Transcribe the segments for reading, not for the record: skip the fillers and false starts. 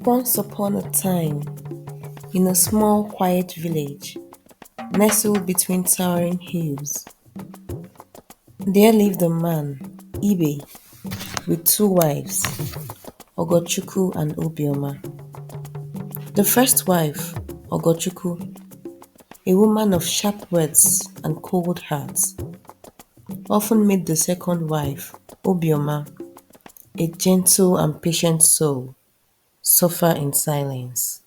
Once upon a time, in a small quiet village, nestled between towering hills, there lived a man, Ibe, with two wives, Ogochukwu and Obioma. The first wife, Ogochukwu, a woman of sharp words and cold heart, often made the second wife, Obioma, a gentle and patient soul, suffer in silence.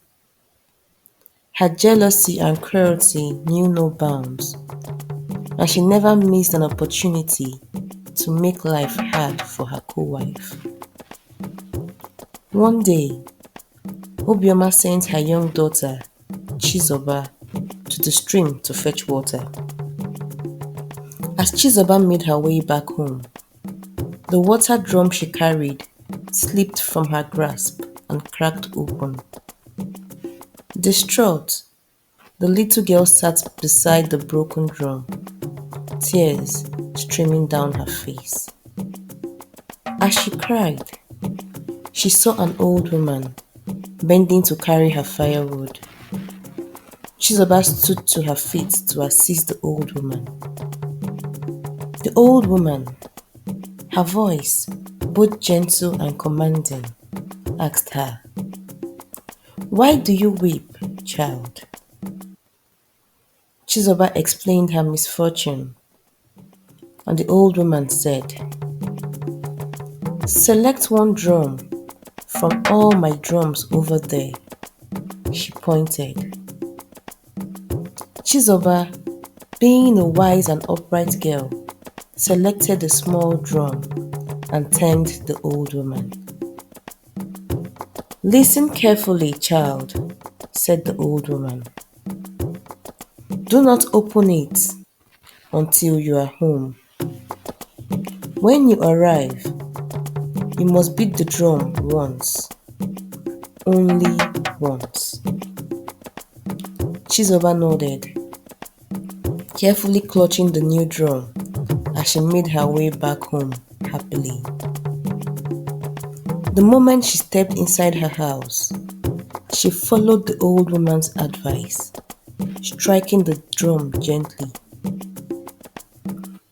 Her jealousy and cruelty knew no bounds, and she never missed an opportunity to make life hard for her co-wife. One day, Obioma sent her young daughter, Chizoba, to the stream to fetch water. As Chizoba made her way back home, the water drum she carried slipped from her grasp and cracked open. Distraught, the little girl sat beside the broken drum, tears streaming down her face. As she cried, she saw an old woman bending to carry her firewood. Chizoba stood to her feet to assist the old woman. The old woman, her voice both gentle and commanding, asked her, "Why do you weep, child?" Chizoba explained her misfortune, and the old woman said, "Select one drum from all my drums over there." She pointed. Chizoba, being a wise and upright girl, selected a small drum and thanked the old woman. "Listen carefully, child," said the old woman. "Do not open it until you are home. When you arrive, you must beat the drum once, only once." Chizoba nodded, carefully clutching the new drum as she made her way back home happily. The moment she stepped inside her house, she followed the old woman's advice, striking the drum gently.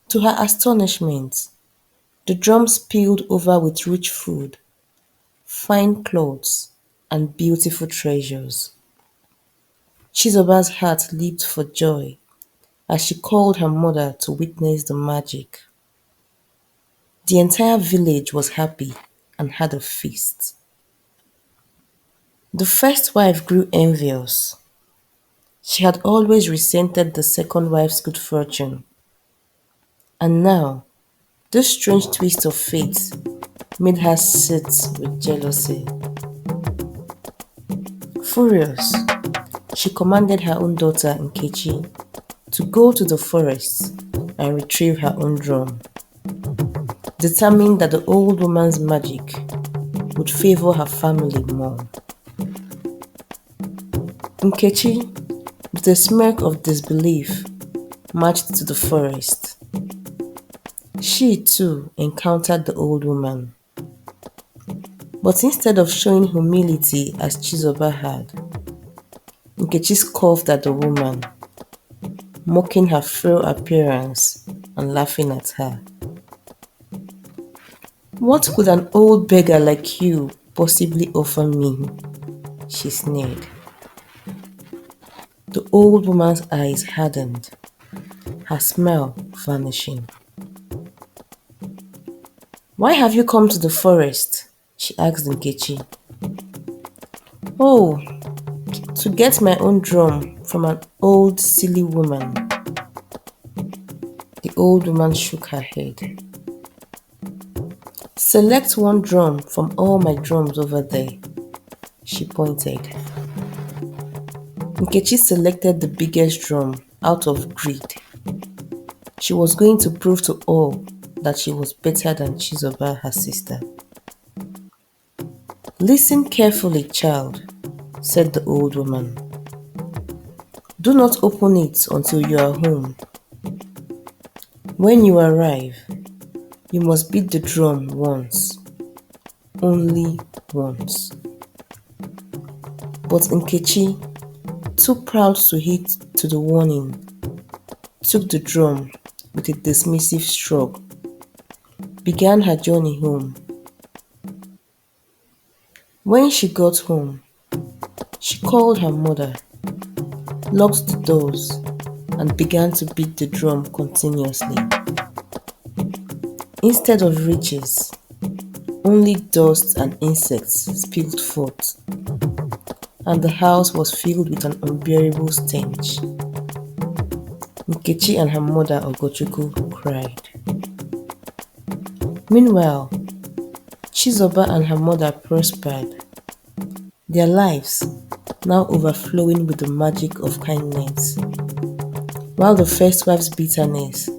To her astonishment, the drum spilled over with rich food, fine clothes, and beautiful treasures. Chizoba's heart leaped for joy as she called her mother to witness the magic. The entire village was happy and had a feast. The first wife grew envious. She had always resented the second wife's good fortune, and now this strange twist of fate made her sit with jealousy. Furious, she commanded her own daughter Nkechi to go to the forest and retrieve her own drum, determined that the old woman's magic would favor her family more. Nkechi, with a smirk of disbelief, marched to the forest. She too encountered the old woman. But instead of showing humility as Chizoba had, Nkechi scoffed at the woman, mocking her frail appearance and laughing at her. "What could an old beggar like you possibly offer me?" she sneered. The old woman's eyes hardened, her smile vanishing. "Why have you come to the forest?" she asked Nkechi. "Oh, to get my own drum from an old silly woman." The old woman shook her head. "Select one drum from all my drums over there," she pointed. Nkechi selected the biggest drum out of greed. She was going to prove to all that she was better than Chizoba, her sister. "Listen carefully, child," said the old woman. "Do not open it until you are home. When you arrive, you must beat the drum once, only once." But Nkechi, too proud to heed to the warning, took the drum with a dismissive shrug, began her journey home. When she got home, she called her mother, locked the doors, and began to beat the drum continuously. Instead of riches, only dust and insects spilled forth, and the house was filled with an unbearable stench. Nkechi and her mother Ogochukwu cried. Meanwhile, Chizoba and her mother prospered, their lives now overflowing with the magic of kindness, while the first wife's bitterness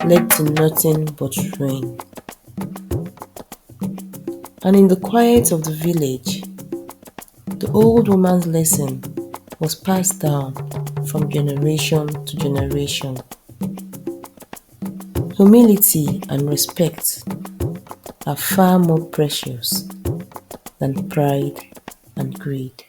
led to nothing but ruin. And in the quiet of the village, the old woman's lesson was passed down from generation to generation. Humility and respect are far more precious than pride and greed.